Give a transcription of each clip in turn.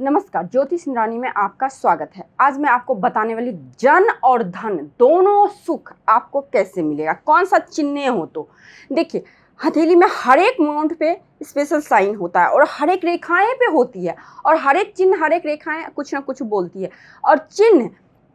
नमस्कार, ज्योतिष इंद्राणी में आपका स्वागत है। आज मैं आपको बताने वाली जन और धन दोनों सुख आपको कैसे मिलेगा, कौन सा चिन्ह हो। तो देखिए, हथेली में हर एक माउंट पे स्पेशल साइन होता है और हर एक रेखाएं पे होती है और हर एक चिन्ह, हर एक रेखाएं कुछ ना कुछ बोलती है। और चिन्ह,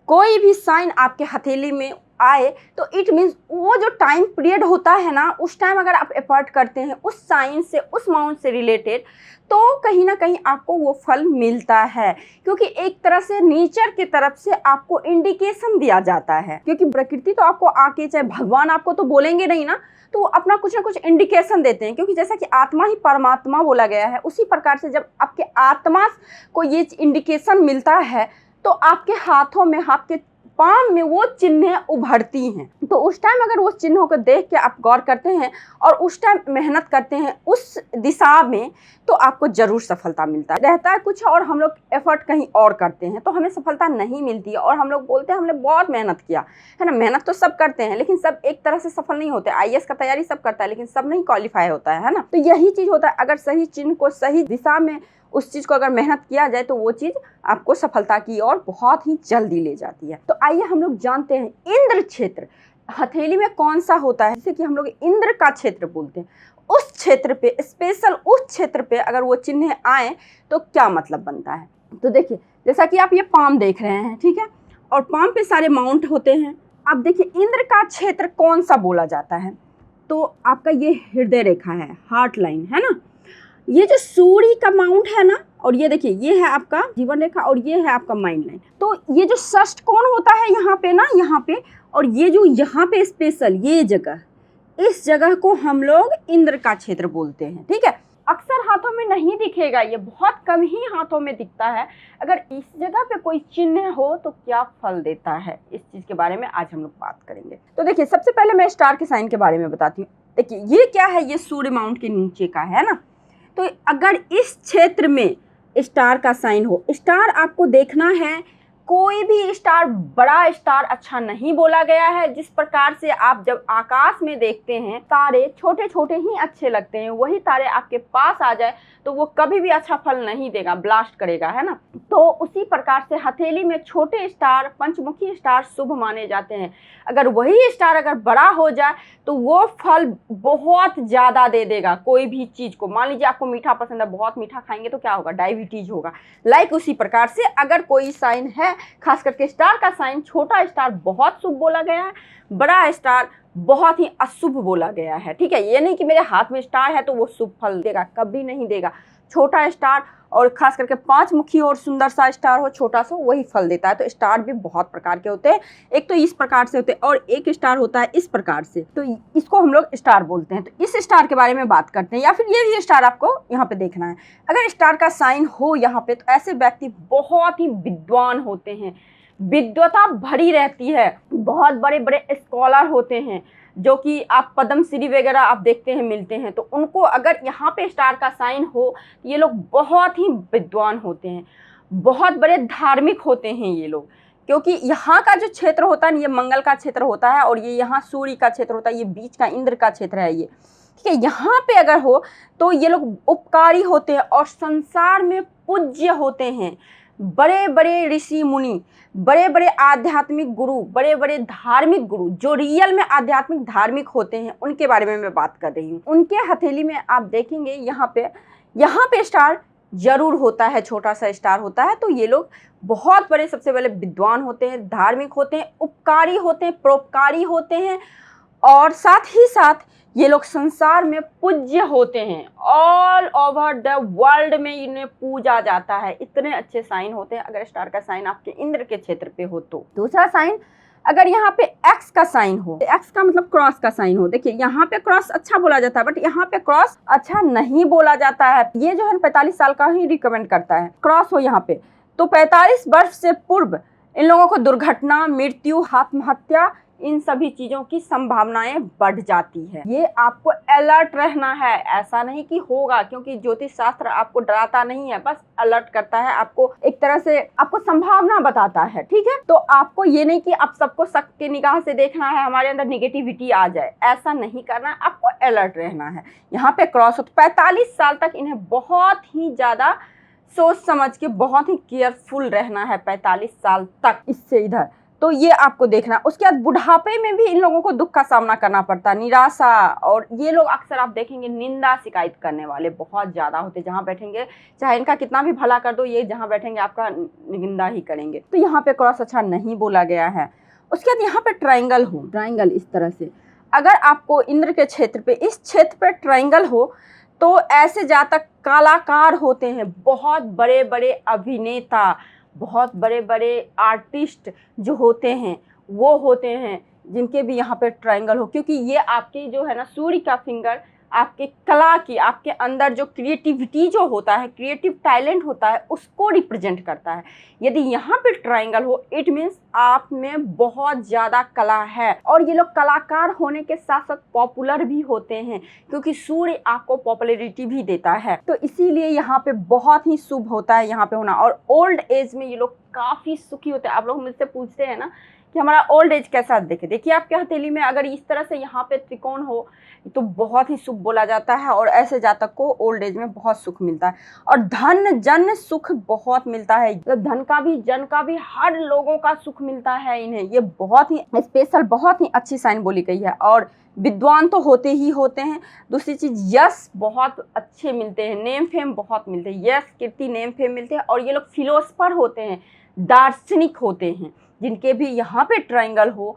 कोई भी साइन आपके हथेली में आए तो इट मीन्स वो जो टाइम पीरियड होता है ना, उस टाइम अगर आप एफर्ट करते हैं उस साइन से, उस माउंट से रिलेटेड, तो कहीं ना कहीं आपको वो फल मिलता है। क्योंकि एक तरह से नेचर की तरफ से आपको इंडिकेशन दिया जाता है। क्योंकि प्रकृति तो आपको आके, चाहे भगवान आपको तो बोलेंगे नहीं ना, तो वो अपना कुछ ना कुछ इंडिकेशन देते हैं। क्योंकि जैसा कि आत्मा ही परमात्मा बोला गया है, उसी प्रकार से जब आपके आत्मा को ये इंडिकेशन मिलता है तो आपके हाथों में, हाथ के पाम में वो चिन्ह उभरती हैं। तो उस टाइम अगर वो चिन्हों को देख के आप गौर करते हैं और उस टाइम मेहनत करते हैं उस दिशा में, तो आपको जरूर सफलता मिलता है। रहता है कुछ और हम लोग एफर्ट कहीं और करते हैं तो हमें सफलता नहीं मिलती है। और हम लोग बोलते हैं हमने बहुत मेहनत किया है ना। मेहनत तो सब करते हैं लेकिन सब एक तरह से सफल नहीं होते। आईएएस का तैयारी सब करता है लेकिन सब नहीं क्वालिफाई होता है ना। तो यही चीज़ होता है, अगर सही चिन्ह को सही दिशा में, उस चीज़ को अगर मेहनत किया जाए तो वो चीज़ आपको सफलता की ओर बहुत ही जल्दी ले जाती है। तो आइए हम लोग जानते हैं इंद्र क्षेत्र हथेली में कौन सा होता है, जिसे कि हम लोग इंद्र का क्षेत्र बोलते हैं। उस क्षेत्र पे, स्पेशल उस क्षेत्र पे अगर वो चिन्ह आए तो क्या मतलब बनता है। तो देखिए, जैसा कि आप ये पाम देख रहे हैं, ठीक है, और पाम पे सारे माउंट होते हैं। अब देखिए, इंद्र का क्षेत्र कौन सा बोला जाता है, तो आपका ये हृदय रेखा है, हार्ट लाइन है ना। ये जो सूर्य का माउंट है ना, और ये देखिए, ये है आपका जीवन रेखा और ये है आपका माइंड लाइन। तो ये जो षष्ठ कोण होता है यहाँ पे ना, यहाँ पे, और ये जो यहाँ पे स्पेशल ये जगह, इस जगह को हम लोग इंद्र का क्षेत्र बोलते हैं, ठीक है। अक्सर हाथों में नहीं दिखेगा, ये बहुत कम ही हाथों में दिखता है। अगर इस जगह पे कोई चिन्ह हो तो क्या फल देता है, इस चीज के बारे में आज हम लोग बात करेंगे। तो देखिए, सबसे पहले मैं स्टार के साइन के बारे में बताती हूँ। देखिए, ये क्या है, ये सूर्य माउंट के नीचे का है ना। तो अगर इस क्षेत्र में स्टार का साइन हो, स्टार आपको देखना है, कोई भी स्टार, बड़ा स्टार अच्छा नहीं बोला गया है। जिस प्रकार से आप जब आकाश में देखते हैं तारे छोटे छोटे ही अच्छे लगते हैं, वही तारे आपके पास आ जाए तो वो कभी भी अच्छा फल नहीं देगा, ब्लास्ट करेगा, है ना। तो उसी प्रकार से हथेली में छोटे स्टार, पंचमुखी स्टार शुभ माने जाते हैं। अगर वही स्टार अगर बड़ा हो जाए तो वो फल बहुत ज़्यादा दे देगा कोई भी चीज़ को। मान लीजिए आपको मीठा पसंद है, बहुत मीठा खाएंगे तो क्या होगा, डायबिटीज होगा। लाइक उसी प्रकार से अगर कोई साइन है, खास करके स्टार का साइन, छोटा स्टार बहुत शुभ बोला गया है, बड़ा स्टार बहुत ही अशुभ बोला गया है, ठीक है। ये नहीं कि मेरे हाथ में स्टार है तो वो शुभ फल देगा, कभी नहीं देगा। छोटा स्टार और खास करके 5 मुखी और सुंदर सा स्टार हो, छोटा सा, वही फल देता है। तो स्टार भी बहुत प्रकार के होते हैं, एक तो इस प्रकार से होते हैं और एक स्टार होता है इस प्रकार से, तो इसको हम लोग स्टार बोलते हैं। तो इस स्टार के बारे में बात करते हैं, या फिर ये भी स्टार आपको यहाँ पे देखना है। अगर स्टार का साइन हो यहाँ पे तो ऐसे व्यक्ति बहुत ही विद्वान होते हैं, विद्वता भरी रहती है, बहुत बड़े बड़े स्कॉलर होते हैं, जो कि आप पद्मश्री वगैरह आप देखते हैं मिलते हैं। तो उनको अगर यहाँ पे स्टार का साइन हो, ये लोग बहुत ही विद्वान होते हैं, बहुत बड़े धार्मिक होते हैं ये लोग। क्योंकि यहाँ का जो क्षेत्र होता है, ये मंगल का क्षेत्र होता है और ये यहाँ सूर्य का क्षेत्र होता है, ये बीच का इंद्र का क्षेत्र है ये, ठीक है। यहाँ पे अगर हो तो ये लोग उपकारी होते हैं और संसार में पूज्य होते हैं। बड़े बड़े ऋषि मुनि, बड़े बड़े आध्यात्मिक गुरु, बड़े बड़े धार्मिक गुरु, जो रियल में आध्यात्मिक धार्मिक होते हैं, उनके बारे में मैं बात कर रही हूँ। उनके हथेली में आप देखेंगे यहाँ पे स्टार जरूर होता है, छोटा सा स्टार होता है। तो ये लोग बहुत बड़े, सबसे पहले विद्वान होते हैं, धार्मिक होते हैं, उपकारी होते हैं, परोपकारी होते हैं, और साथ ही साथ ये लोग संसार में पूज्य होते हैं। ऑल ओवर द वर्ल्ड में इन्हें पूजा जाता है, इतने अच्छे साइन होते हैं अगर स्टार का साइन आपके इंद्र के क्षेत्र पे हो तो। दूसरा साइन, अगर यहाँ पे एक्स का साइन हो, एक्स का मतलब क्रॉस का साइन हो। देखिए, यहाँ पे क्रॉस अच्छा बोला जाता है बट यहाँ पे क्रॉस अच्छा नहीं बोला जाता है। ये जो है 45 साल का ही रिकमेंड करता है। क्रॉस हो यहाँ पे तो 45 वर्ष से पूर्व इन लोगों को दुर्घटना, मृत्यु, आत्महत्या, इन सभी चीजों की संभावनाएं बढ़ जाती है। ये आपको अलर्ट रहना है, ऐसा नहीं कि होगा, क्योंकि ज्योतिष शास्त्र आपको डराता नहीं है, बस अलर्ट करता है, आपको एक तरह से आपको संभावना बताता है, ठीक है। तो आपको ये नहीं कि आप सबको शक की निगाह से देखना है, हमारे अंदर निगेटिविटी आ जाए, ऐसा नहीं करना है, आपको अलर्ट रहना है। यहाँ पे क्रॉस हो तो 45 साल तक इन्हें बहुत ही ज्यादा सोच समझ के बहुत ही केयरफुल रहना है 45 साल तक इससे इधर। तो ये आपको देखना। उसके बाद बुढ़ापे में भी इन लोगों को दुख का सामना करना पड़ता है, निराशा। और ये लोग अक्सर आप देखेंगे निंदा शिकायत करने वाले बहुत ज़्यादा होते, जहाँ बैठेंगे चाहे इनका कितना भी भला कर दो, ये जहाँ बैठेंगे आपका निंदा ही करेंगे। तो यहाँ पे क्रॉस अच्छा नहीं बोला गया है। उसके बाद यहाँ पे ट्रायंगल हो, ट्रायंगल इस तरह से, अगर आपको इंद्र के क्षेत्र पे, इस क्षेत्र पे ट्रायंगल हो तो ऐसे जातक कलाकार होते हैं, बहुत बड़े बड़े अभिनेता, बहुत बड़े बड़े आर्टिस्ट जो होते हैं वो होते हैं जिनके भी यहाँ पे ट्रायंगल हो, क्योंकि ये आपकी जो है ना सूर्य का फिंगर आपके कला की, आपके अंदर जो क्रिएटिविटी जो होता है, क्रिएटिव टैलेंट होता है, उसको रिप्रेजेंट करता है। यदि यहाँ पे ट्रायंगल हो इट मीन्स आप में बहुत ज़्यादा कला है। और ये लोग कलाकार होने के साथ साथ पॉपुलर भी होते हैं, क्योंकि सूर्य आपको पॉपुलैरिटी भी देता है। तो इसीलिए यहाँ पे बहुत ही शुभ होता है यहाँ पे होना। और ओल्ड एज में ये लोग काफ़ी सुखी होते हैं। आप लोग मुझसे पूछते हैं ना कि हमारा ओल्ड एज कैसा देखे, देखिए आपके हथेली में अगर इस तरह से यहाँ पे त्रिकोण हो तो बहुत ही शुभ बोला जाता है, और ऐसे जातक को ओल्ड एज में बहुत सुख मिलता है। और धन जन सुख बहुत मिलता है, तो धन का भी जन का भी हर लोगों का सुख मिलता है इन्हें। ये बहुत ही स्पेशल, बहुत ही अच्छी साइन बोली गई है। और विद्वान तो होते ही होते हैं। दूसरी चीज़ यश बहुत अच्छे मिलते हैं, नेम फेम बहुत मिलते हैं, यश कीर्ति नेम फेम मिलते हैं। और ये लोग फिलोसफर होते हैं, दार्शनिक होते हैं, जिनके भी यहाँ पे ट्रायंगल हो।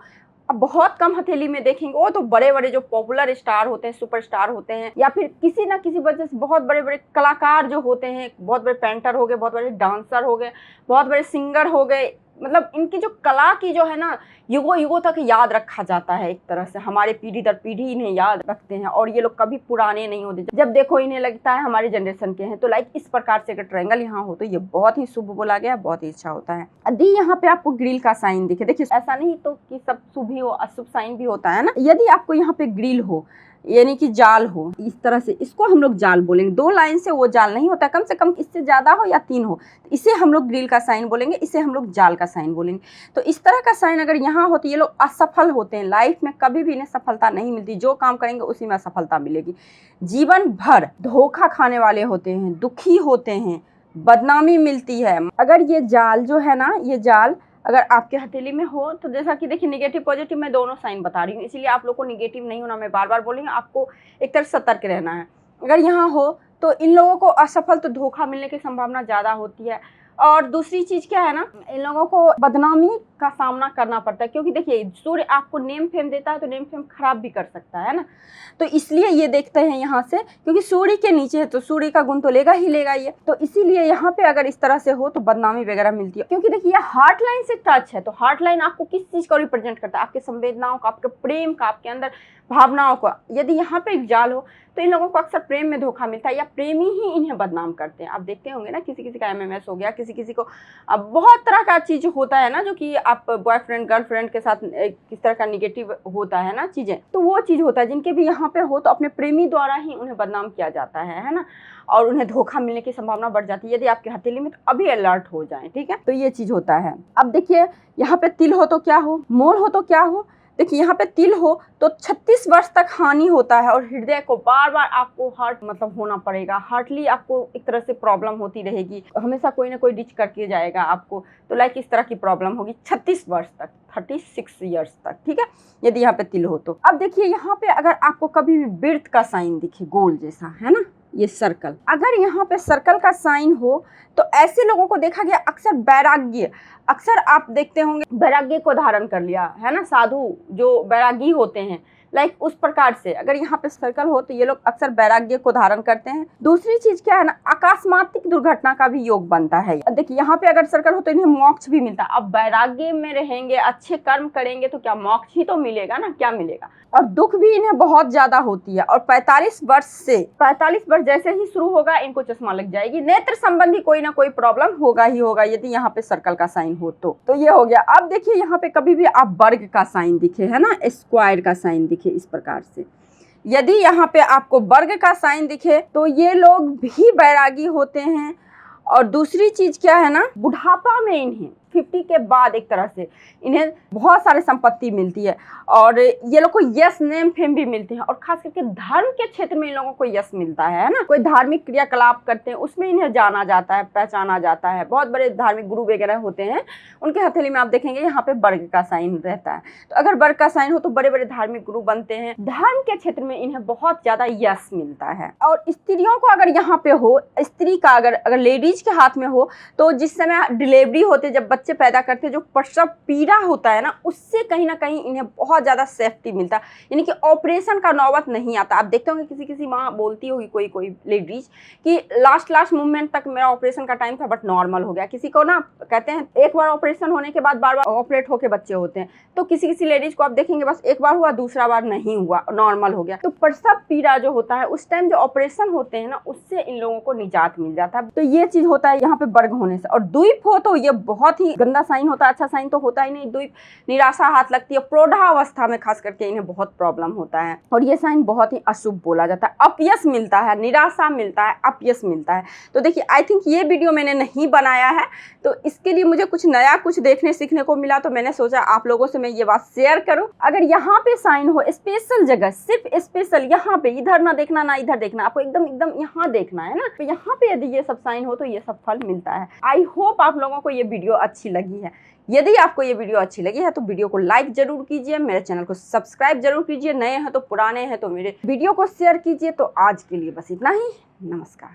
अब बहुत कम हथेली में देखेंगे, वो तो बड़े बड़े जो पॉपुलर स्टार होते हैं, सुपरस्टार होते हैं, या फिर किसी ना किसी वजह से बहुत बड़े बड़े कलाकार जो होते हैं, बहुत बड़े पेंटर हो गए, बहुत बड़े डांसर हो गए, बहुत बड़े सिंगर हो गए। मतलब इनकी जो कला की जो है ना युगों युगों तक याद रखा जाता है। एक तरह से हमारे पीढ़ी दर पीढ़ी इन्हें याद रखते हैं, और ये लोग कभी पुराने नहीं होते। जब देखो इन्हें लगता है हमारे जनरेशन के हैं। तो लाइक इस प्रकार से अगर ट्रायंगल यहाँ हो तो ये बहुत ही शुभ बोला गया, बहुत ही अच्छा होता है। यदि यहाँ पे आपको ग्रिल का साइन दिखे, देखिए ऐसा नहीं तो कि सब शुभ ही हो, अशुभ साइन भी होता है ना। यदि आपको यहाँ पे ग्रिल हो यानी कि जाल हो इस तरह से, इसको हम लोग जाल बोलेंगे। 2 लाइन से वो जाल नहीं होता, कम से कम इससे ज़्यादा हो या 3 हो, इसे हम लोग ग्रिल का साइन बोलेंगे, इसे हम लोग जाल का साइन बोलेंगे। तो इस तरह का साइन अगर यहाँ हो तो ये लोग असफल होते हैं, लाइफ में कभी भी इन्हें सफलता नहीं मिलती। जो काम करेंगे उसी में असफलता मिलेगी। जीवन भर धोखा खाने वाले होते हैं, दुखी होते हैं, बदनामी मिलती है। अगर ये जाल जो है ना, ये जाल अगर आपके हथेली में हो तो जैसा कि देखिए निगेटिव पॉजिटिव मैं दोनों साइन बता रही हूँ, इसलिए आप लोग को निगेटिव नहीं होना, मैं बार बार बोल रही हूँ, आपको एक तरह सतर्क रहना है। अगर यहाँ हो तो इन लोगों को असफल तो धोखा मिलने की संभावना ज़्यादा होती है। और दूसरी चीज़ क्या है ना, इन लोगों को बदनामी का सामना करना पड़ता है, क्योंकि देखिए सूर्य आपको नेम फेम देता है तो नेम फेम खराब भी कर सकता है ना। तो इसलिए ये देखते हैं यहाँ से, क्योंकि सूर्य के नीचे है तो सूर्य का गुण तो लेगा ही लेगा ये। तो इसीलिए यहाँ पे अगर इस तरह से हो तो बदनामी वगैरह मिलती है। क्योंकि देखिए ये हार्ट लाइन से टच है, तो हार्ट लाइन आपको किस चीज़ को रिप्रेजेंट करता है, आपके संवेदनाओं का, आपके प्रेम का, आपके अंदर भावनाओं का। यदि यहाँ पे एक जाल हो तो इन लोगों को अक्सर प्रेम में धोखा मिलता है, या प्रेमी ही इन्हें बदनाम करते हैं। आप देखते होंगे ना किसी किसी का एमएमएस हो गया, किसी किसी को अब बहुत तरह का चीज़ होता है ना, जो कि आप बॉयफ्रेंड गर्लफ्रेंड के साथ किस तरह का निगेटिव होता है ना चीज़ें, तो वो चीज़ होता है। जिनके भी यहाँ पे हो तो अपने प्रेमी द्वारा ही उन्हें बदनाम किया जाता है ना, और उन्हें धोखा मिलने की संभावना बढ़ जाती है। यदि आपके हथेली में तो अभी अलर्ट हो जाएं, ठीक है। तो ये चीज़ होता है। अब देखिए यहाँ पे तिल हो तो क्या हो, मोल हो तो क्या हो। देखिए यहाँ पे तिल हो तो 36 वर्ष तक हानि होता है, और हृदय को बार बार आपको हार्ट मतलब होना पड़ेगा, हार्टली आपको एक तरह से प्रॉब्लम होती रहेगी, हमेशा कोई ना कोई डिच करके जाएगा आपको। तो लाइक इस तरह की प्रॉब्लम होगी 36 वर्ष तक, 36 ईयर्स तक, ठीक है, यदि यहाँ पे तिल हो तो। अब देखिए यहाँ पे अगर आपको कभी भी वृत्त का साइन दिखे, गोल जैसा है ना, ये सर्कल, अगर यहाँ पे सर्कल का साइन हो तो ऐसे लोगों को देखा गया अक्सर वैराग्य, अक्सर आप देखते होंगे वैराग्य को धारण कर लिया है ना, साधु जो वैरागी होते हैं, लाइक उस प्रकार से अगर यहाँ पे सर्कल हो तो ये लोग अक्सर वैराग्य को धारण करते हैं। दूसरी चीज क्या है ना, अकस्मातिक दुर्घटना का भी योग बनता है। देखिए यहाँ पे अगर सर्कल हो तो इन्हें मोक्ष भी मिलता है। अब वैराग्य में रहेंगे, अच्छे कर्म करेंगे तो क्या मोक्ष ही तो मिलेगा ना, क्या मिलेगा। और दुख भी इन्हें बहुत ज्यादा होती है। और 45 वर्ष जैसे ही शुरू होगा इनको चश्मा लग जाएगी, नेत्र संबंधी कोई ना कोई प्रॉब्लम होगा ही होगा, यदि यहाँ पे सर्कल का साइन हो तो ये हो गया। अब देखिए यहाँ पे कभी भी आप वर्ग का साइन दिखे है ना, स्क्वायर का साइन दिखे इस प्रकार से, यदि यहाँ पे आपको वर्ग का साइन दिखे तो ये लोग भी बैरागी होते हैं। और दूसरी चीज क्या है ना, बुढ़ापा में इन्हें 50 के बाद एक तरह से इन्हें बहुत सारी संपत्ति मिलती है और ये लोग को यश नेम फेम भी मिलते हैं। और खास करके धर्म के क्षेत्र में इन लोगों को यश मिलता है ना। कोई धार्मिक क्रियाकलाप करते हैं उसमें इन्हें जाना जाता है, पहचाना जाता है। बहुत बड़े धार्मिक गुरु वगैरह होते हैं, उनके हथेली में आप देखेंगे यहाँ पे वर्ग का साइन रहता है। तो अगर वर्ग का साइन हो तो बड़े बड़े धार्मिक गुरु बनते हैं। धर्म के क्षेत्र में इन्हें बहुत ज्यादा यश मिलता है। और स्त्रियों को अगर यहाँ पे हो, स्त्री का अगर लेडीज के हाथ में हो, तो जिस समय डिलीवरी होते, जब बच्चे पैदा करते, जो प्रसव पीड़ा होता है ना, उससे कहीं ना कहीं इन्हें बहुत ज्यादा सेफ्टी मिलता है। यानी कि ऑपरेशन का नौबत नहीं आता। आप देखते होंगे किसी किसी माँ बोलती होगी, कोई लेडीज कि लास्ट मूवमेंट तक मेरा ऑपरेशन का टाइम था बट नॉर्मल हो गया। किसी को ना कहते हैं एक बार ऑपरेशन होने के बाद बार बार ऑपरेट होके बच्चे होते हैं। तो किसी लेडीज को आप देखेंगे बस एक बार हुआ, दूसरा बार नहीं हुआ, नॉर्मल हो गया। तो प्रसव पीड़ा जो होता है उस टाइम जो ऑपरेशन होते हैं ना, उससे इन लोगों को निजात मिल जाता है। तो ये चीज होता है यहाँ पे वर्ग होने से। और द्वीप हो तो ये बहुत ही गंदा साइन होता है, अच्छा साइन तो होता ही नहीं। द्वीप निराशा हाथ लगती है, प्रौढ़ावस्था में खास करके इन्हें बहुत प्रॉब्लम होता है और ये साइन बहुत ही अशुभ बोला जाता है। अपयश मिलता है, निराशा मिलता है, अपयश मिलता है। तो देखिए, आई थिंक ये वीडियो मैंने नहीं बनाया है, तो इसके लिए मुझे कुछ नया कुछ देखने सीखने को मिला, तो मैंने सोचा आप लोगों से मैं ये बात शेयर करूं। अगर यहाँ पे साइन हो स्पेशल जगह, सिर्फ स्पेशल यहाँ पे, इधर ना देखना ना इधर देखना, आपको एकदम यहाँ देखना है ना। तो यहाँ पे यदि ये सब साइन हो तो ये सब फल मिलता है। आई होप आप लोगों को ये वीडियो अच्छी लगी है। यदि आपको ये वीडियो अच्छी लगी है तो वीडियो को लाइक जरूर कीजिए, मेरे चैनल को सब्सक्राइब जरूर कीजिए, नए हैं तो पुराने हैं तो मेरे वीडियो को शेयर कीजिए। तो आज के लिए बस इतना ही। नमस्कार।